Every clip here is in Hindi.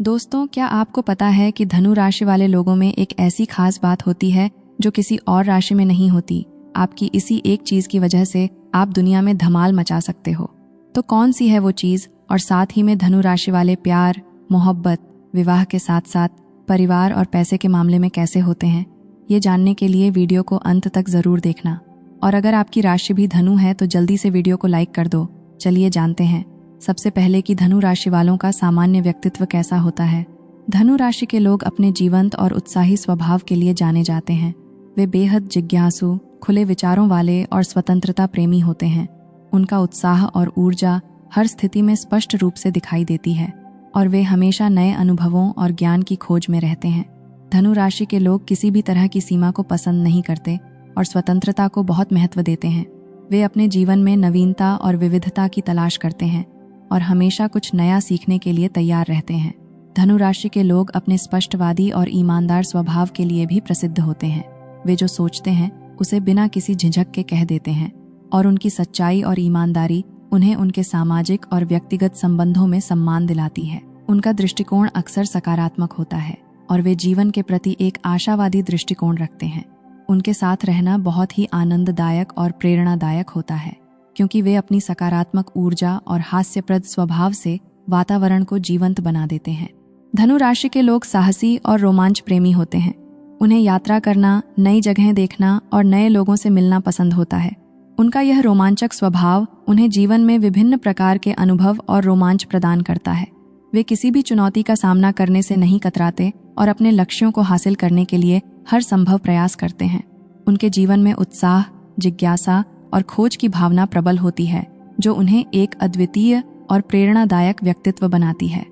दोस्तों, क्या आपको पता है कि धनु राशि वाले लोगों में एक ऐसी खास बात होती है जो किसी और राशि में नहीं होती। आपकी इसी एक चीज की वजह से आप दुनिया में धमाल मचा सकते हो। तो कौन सी है वो चीज, और साथ ही में धनु राशि वाले प्यार, मोहब्बत, विवाह के साथ साथ परिवार और पैसे के मामले में कैसे होते हैं, ये जानने के लिए वीडियो को अंत तक जरूर देखना। और अगर आपकी राशि भी धनु है तो जल्दी से वीडियो को लाइक कर दो। चलिए जानते हैं सबसे पहले कि धनु राशि वालों का सामान्य व्यक्तित्व कैसा होता है। धनु राशि के लोग अपने जीवंत और उत्साही स्वभाव के लिए जाने जाते हैं। वे बेहद जिज्ञासु, खुले विचारों वाले और स्वतंत्रता प्रेमी होते हैं। उनका उत्साह और ऊर्जा हर स्थिति में स्पष्ट रूप से दिखाई देती है और वे हमेशा नए अनुभवों और ज्ञान की खोज में रहते हैं। धनु राशि के लोग किसी भी तरह की सीमा को पसंद नहीं करते और स्वतंत्रता को बहुत महत्व देते हैं। वे अपने जीवन में नवीनता और विविधता की तलाश करते हैं और हमेशा कुछ नया सीखने के लिए तैयार रहते हैं। धनु राशि के लोग अपने स्पष्टवादी और ईमानदार स्वभाव के लिए भी प्रसिद्ध होते हैं। वे जो सोचते हैं उसे बिना किसी झिझक के कह देते हैं और उनकी सच्चाई और ईमानदारी उन्हें उनके सामाजिक और व्यक्तिगत संबंधों में सम्मान दिलाती है। उनका दृष्टिकोण अक्सर सकारात्मक होता है और वे जीवन के प्रति एक आशावादी दृष्टिकोण रखते हैं। उनके साथ रहना बहुत ही आनंददायक और प्रेरणादायक होता है क्योंकि वे अपनी सकारात्मक ऊर्जा और हास्यप्रद स्वभाव से वातावरण को जीवंत बना देते हैं। धनु राशि के लोग साहसी और रोमांच प्रेमी होते हैं। उन्हें यात्रा करना, नई जगहें देखना और नए लोगों से मिलना पसंद होता है। उनका यह रोमांचक स्वभाव उन्हें जीवन में विभिन्न प्रकार के अनुभव और रोमांच प्रदान करता है। वे किसी भी चुनौती का सामना करने से नहीं कतराते और अपने लक्ष्यों को हासिल करने के लिए हर संभव प्रयास करते हैं। उनके जीवन में उत्साह, जिज्ञासा और खोज की भावना प्रबल होती है जो उन्हें एक अद्वितीय और प्रेरणादायक व्यक्तित्व बनाती है।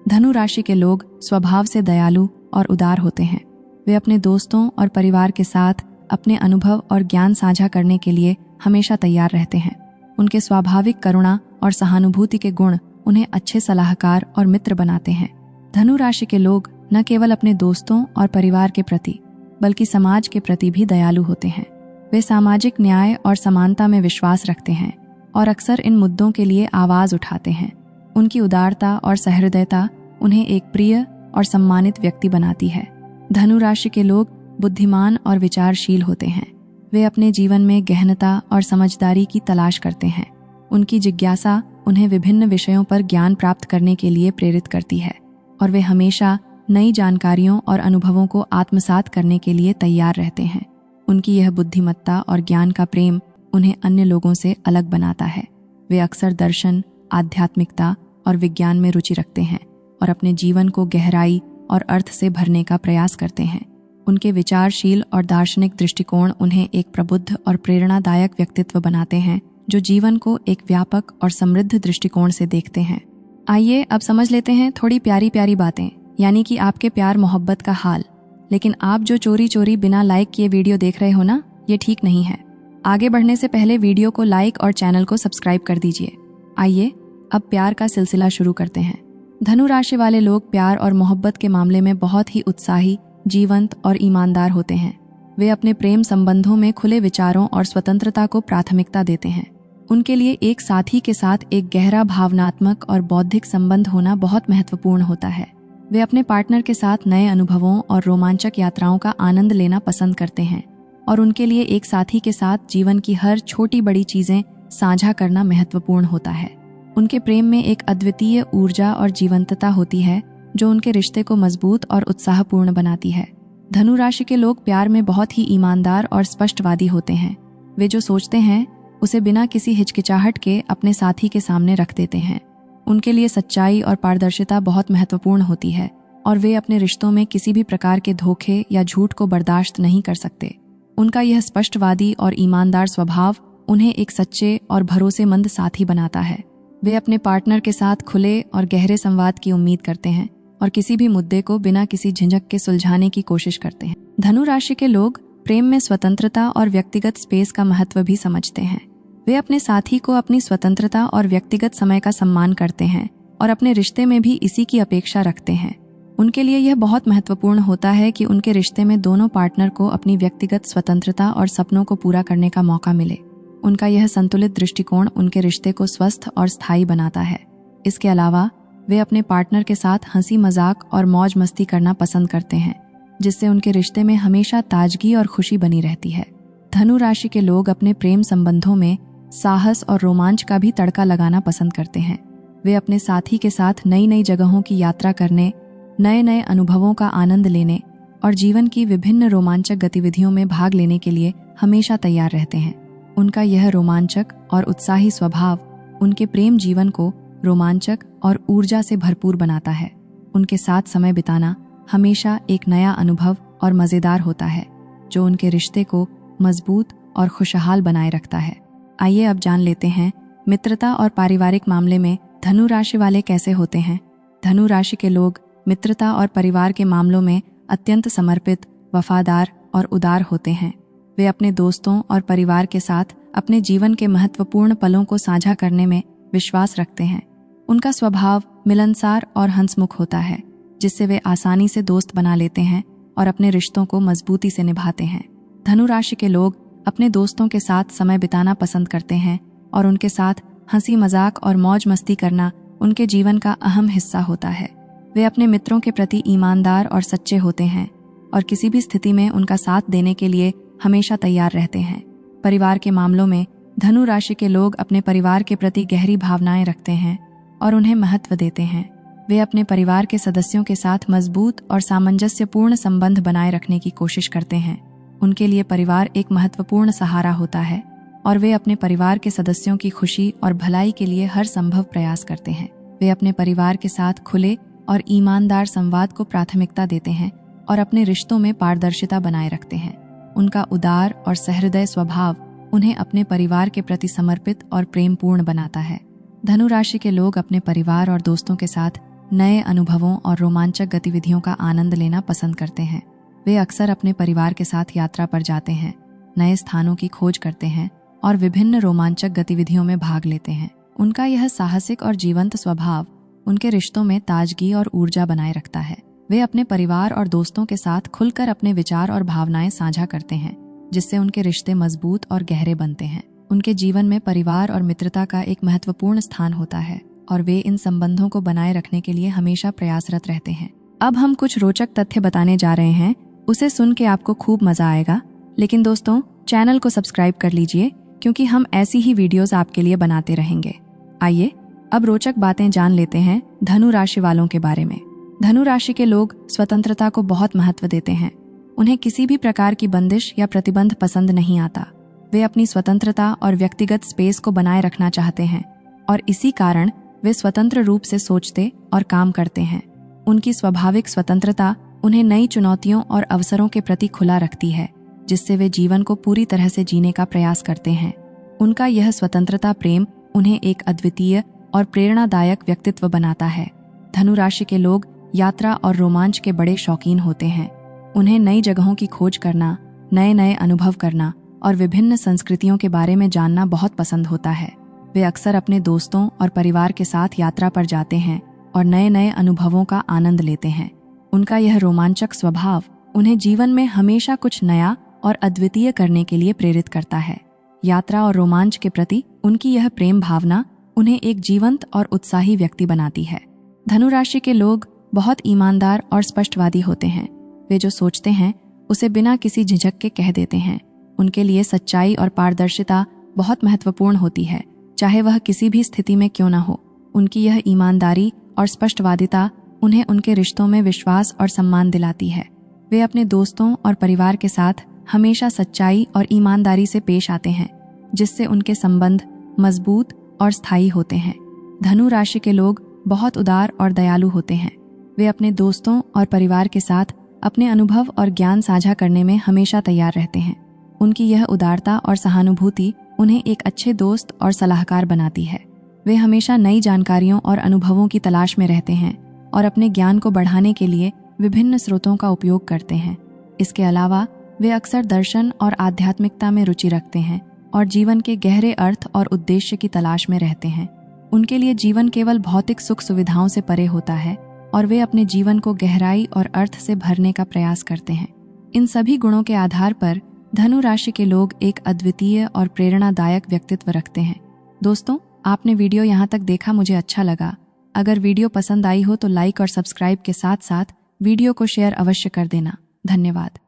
धनु राशि के लोग स्वभाव से दयालु और उदार होते हैं। वे अपने दोस्तों और परिवार के साथ अपने अनुभव और ज्ञान साझा करने के लिए हमेशा तैयार रहते हैं। उनके स्वाभाविक करुणा और सहानुभूति के गुण उन्हें अच्छे सलाहकार और मित्र बनाते हैं। धनु राशि के लोग न केवल अपने दोस्तों और परिवार के प्रति बल्कि समाज के प्रति भी दयालु होते हैं। वे सामाजिक न्याय और समानता में विश्वास रखते हैं और अक्सर इन मुद्दों के लिए आवाज उठाते हैं। उनकी उदारता और सहृदयता उन्हें एक प्रिय और सम्मानित व्यक्ति बनाती है। धनु राशि के लोग बुद्धिमान और विचारशील होते हैं। वे अपने जीवन में गहनता और समझदारी की तलाश करते हैं। उनकी जिज्ञासा उन्हें विभिन्न विषयों पर ज्ञान प्राप्त करने के लिए प्रेरित करती है और वे हमेशा नई जानकारियों और अनुभवों को आत्मसात करने के लिए तैयार रहते हैं। उनकी यह बुद्धिमत्ता और ज्ञान का प्रेम उन्हें अन्य लोगों से अलग बनाता है। वे अक्सर दर्शन, आध्यात्मिकता और विज्ञान में रुचि रखते हैं और अपने जीवन को गहराई और अर्थ से भरने का प्रयास करते हैं। उनके विचारशील और दार्शनिक दृष्टिकोण उन्हें एक प्रबुद्ध और प्रेरणादायक व्यक्तित्व बनाते हैं जो जीवन को एक व्यापक और समृद्ध दृष्टिकोण से देखते हैं। आइए अब समझ लेते हैं थोड़ी प्यारी प्यारी बातें, यानी कि आपके प्यार मोहब्बत का हाल। लेकिन आप जो चोरी चोरी बिना लाइक किए वीडियो देख रहे हो ना, ये ठीक नहीं है। आगे बढ़ने से पहले वीडियो को लाइक और चैनल को सब्सक्राइब कर दीजिए। आइए अब प्यार का सिलसिला शुरू करते हैं। धनु राशि वाले लोग प्यार और मोहब्बत के मामले में बहुत ही उत्साही, जीवंत और ईमानदार होते हैं। वे अपने प्रेम संबंधों में खुले विचारों और स्वतंत्रता को प्राथमिकता देते हैं। उनके लिए एक साथी के साथ एक गहरा भावनात्मक और बौद्धिक संबंध होना बहुत महत्वपूर्ण होता है। वे अपने पार्टनर के साथ नए अनुभवों और रोमांचक यात्राओं का आनंद लेना पसंद करते हैं और उनके लिए एक साथी के साथ जीवन की हर छोटी बड़ी चीजें साझा करना महत्वपूर्ण होता है। उनके प्रेम में एक अद्वितीय ऊर्जा और जीवंतता होती है जो उनके रिश्ते को मजबूत और उत्साहपूर्ण बनाती है। धनु राशि के लोग प्यार में बहुत ही ईमानदार और स्पष्टवादी होते हैं। वे जो सोचते हैं उसे बिना किसी हिचकिचाहट के अपने साथी के सामने रख देते हैं। उनके लिए सच्चाई और पारदर्शिता बहुत महत्वपूर्ण होती है और वे अपने रिश्तों में किसी भी प्रकार के धोखे या झूठ को बर्दाश्त नहीं कर सकते। उनका यह स्पष्टवादी और ईमानदार स्वभाव उन्हें एक सच्चे और भरोसेमंद साथी बनाता है। वे अपने पार्टनर के साथ खुले और गहरे संवाद की उम्मीद करते हैं और किसी भी मुद्दे को बिना किसी झिझक के सुलझाने की कोशिश करते हैं। धनु राशि के लोग प्रेम में स्वतंत्रता और व्यक्तिगत स्पेस का महत्व भी समझते हैं। वे अपने साथी को अपनी स्वतंत्रता और व्यक्तिगत समय का सम्मान करते हैं और अपने रिश्ते में भी इसी की अपेक्षा रखते हैं। उनके लिए यह बहुत महत्वपूर्ण होता है कि उनके रिश्ते में दोनों पार्टनर को अपनी व्यक्तिगत स्वतंत्रता और सपनों को पूरा करने का मौका मिले। उनका यह संतुलित दृष्टिकोण उनके रिश्ते को स्वस्थ और स्थायी बनाता है। इसके अलावा वे अपने पार्टनर के साथ हंसी मजाक और मौज मस्ती करना पसंद करते हैं, जिससे उनके रिश्ते में हमेशा ताजगी और खुशी बनी रहती है। धनु राशि के लोग अपने प्रेम संबंधों में साहस और रोमांच का भी तड़का लगाना पसंद करते हैं। वे अपने साथी के साथ नई नई जगहों की यात्रा करने, नए नए अनुभवों का आनंद लेने और जीवन की विभिन्न रोमांचक गतिविधियों में भाग लेने के लिए हमेशा तैयार रहते हैं। उनका यह रोमांचक और उत्साही स्वभाव उनके प्रेम जीवन को रोमांचक और ऊर्जा से भरपूर बनाता है। उनके साथ समय बिताना हमेशा एक नया अनुभव और मजेदार होता है, जो उनके रिश्ते को मजबूत और खुशहाल बनाए रखता है। आइए अब जान लेते हैं मित्रता और पारिवारिक मामले में धनु राशि वाले कैसे होते हैं। धनु राशि के लोग मित्रता और परिवार के मामलों में अत्यंत समर्पित, वफादार और उदार होते हैं। वे अपने दोस्तों और परिवार के साथ अपने जीवन के महत्वपूर्ण पलों को साझा करने में विश्वास रखते हैं। उनका स्वभाव मिलनसार और हंसमुख होता है, जिससे वे आसानी से दोस्त बना लेते हैं और अपने रिश्तों को मजबूती से निभाते हैं। धनु राशि के लोग अपने दोस्तों के साथ समय बिताना पसंद करते हैं और उनके साथ हंसी मजाक और मौज मस्ती करना उनके जीवन का अहम हिस्सा होता है। वे अपने मित्रों के प्रति ईमानदार और सच्चे होते हैं और किसी भी स्थिति में उनका साथ देने के लिए हमेशा तैयार रहते हैं। परिवार के मामलों में धनु राशि के लोग अपने परिवार के प्रति गहरी भावनाएं रखते हैं और उन्हें महत्व देते हैं। वे अपने परिवार के सदस्यों के साथ मजबूत और सामंजस्यपूर्ण संबंध बनाए रखने की कोशिश करते हैं। उनके लिए परिवार एक महत्वपूर्ण सहारा होता है और वे अपने परिवार के सदस्यों की खुशी और भलाई के लिए हर संभव प्रयास करते हैं। वे अपने परिवार के साथ खुले और ईमानदार संवाद को प्राथमिकता देते हैं और अपने रिश्तों में पारदर्शिता बनाए रखते हैं। उनका उदार और सहृदय स्वभाव उन्हें अपने परिवार के प्रति समर्पित और प्रेमपूर्ण बनाता है। धनु राशि के लोग अपने परिवार और दोस्तों के साथ नए अनुभवों और रोमांचक गतिविधियों का आनंद लेना पसंद करते हैं। वे अक्सर अपने परिवार के साथ यात्रा पर जाते हैं, नए स्थानों की खोज करते हैं और विभिन्न रोमांचक गतिविधियों में भाग लेते हैं। उनका यह साहसिक और जीवंत स्वभाव उनके रिश्तों में ताजगी और ऊर्जा बनाए रखता है। वे अपने परिवार और दोस्तों के साथ खुलकर अपने विचार और भावनाएं साझा करते हैं, जिससे उनके रिश्ते मजबूत और गहरे बनते हैं। उनके जीवन में परिवार और मित्रता का एक महत्वपूर्ण स्थान होता है और वे इन संबंधों को बनाए रखने के लिए हमेशा प्रयासरत रहते हैं। अब हम कुछ रोचक तथ्य बताने जा रहे हैं, उसे सुन के आपको खूब मजा आएगा। लेकिन दोस्तों, चैनल को सब्सक्राइब कर लीजिए, क्योंकि हम ऐसी ही वीडियोस आपके लिए बनाते रहेंगे। आइए अब रोचक बातें जान लेते हैं धनु राशि वालों के बारे में। धनु राशि के लोग स्वतंत्रता को बहुत महत्व देते हैं। उन्हें किसी भी प्रकार की बंदिश या प्रतिबंध पसंद नहीं आता। वे अपनी स्वतंत्रता और व्यक्तिगत स्पेस को बनाए रखना चाहते हैं और इसी कारण वे स्वतंत्र रूप से सोचते और काम करते हैं। उनकी स्वाभाविक स्वतंत्रता उन्हें नई चुनौतियों और अवसरों के प्रति खुला रखती है, जिससे वे जीवन को पूरी तरह से जीने का प्रयास करते हैं। उनका यह स्वतंत्रता प्रेम उन्हें एक अद्वितीय और प्रेरणादायक व्यक्तित्व बनाता है। धनु राशि के लोग यात्रा और रोमांच के बड़े शौकीन होते हैं। उन्हें नई जगहों की खोज करना, नए नए अनुभव करना और विभिन्न संस्कृतियों के बारे में जानना बहुत पसंद होता है। वे अक्सर अपने दोस्तों और परिवार के साथ यात्रा पर जाते हैं और नए नए अनुभवों का आनंद लेते हैं। उनका यह रोमांचक स्वभाव उन्हें जीवन में हमेशा कुछ नया और अद्वितीय करने के लिए प्रेरित करता है। यात्रा और रोमांच के प्रति उनकी यह प्रेम भावना उन्हें एक जीवंत और उत्साही व्यक्ति बनाती है। धनु राशि के लोग बहुत ईमानदार और स्पष्टवादी होते हैं। वे जो सोचते हैं उसे बिना किसी झिझक के कह देते हैं। उनके लिए सच्चाई और पारदर्शिता बहुत महत्वपूर्ण होती है, चाहे वह किसी भी स्थिति में क्यों न हो। उनकी यह ईमानदारी और स्पष्टवादिता उन्हें उनके रिश्तों में विश्वास और सम्मान दिलाती है। वे अपने दोस्तों और परिवार के साथ हमेशा सच्चाई और ईमानदारी से पेश आते हैं, जिससे उनके संबंध मजबूत और स्थायी होते हैं। धनु राशि के लोग बहुत उदार और दयालु होते हैं। वे अपने दोस्तों और परिवार के साथ अपने अनुभव और ज्ञान साझा करने में हमेशा तैयार रहते हैं। उनकी यह उदारता और सहानुभूति उन्हें एक अच्छे दोस्त और सलाहकार बनाती है। वे हमेशा नई जानकारियों और अनुभवों की तलाश में रहते हैं और अपने ज्ञान को बढ़ाने के लिए विभिन्न स्रोतों का उपयोग करते हैं। इसके अलावा वे अक्सर दर्शन और आध्यात्मिकता में रुचि रखते हैं और जीवन के गहरे अर्थ और उद्देश्य की तलाश में रहते हैं। उनके लिए जीवन केवल भौतिक सुख सुविधाओं से परे होता है और वे अपने जीवन को गहराई और अर्थ से भरने का प्रयास करते हैं। इन सभी गुणों के आधार पर धनु राशि के लोग एक अद्वितीय और प्रेरणादायक व्यक्तित्व रखते हैं। दोस्तों, आपने वीडियो यहाँ तक देखा, मुझे अच्छा लगा। अगर वीडियो पसंद आई हो तो लाइक और सब्सक्राइब के साथ साथ वीडियो को शेयर अवश्य कर देना। धन्यवाद।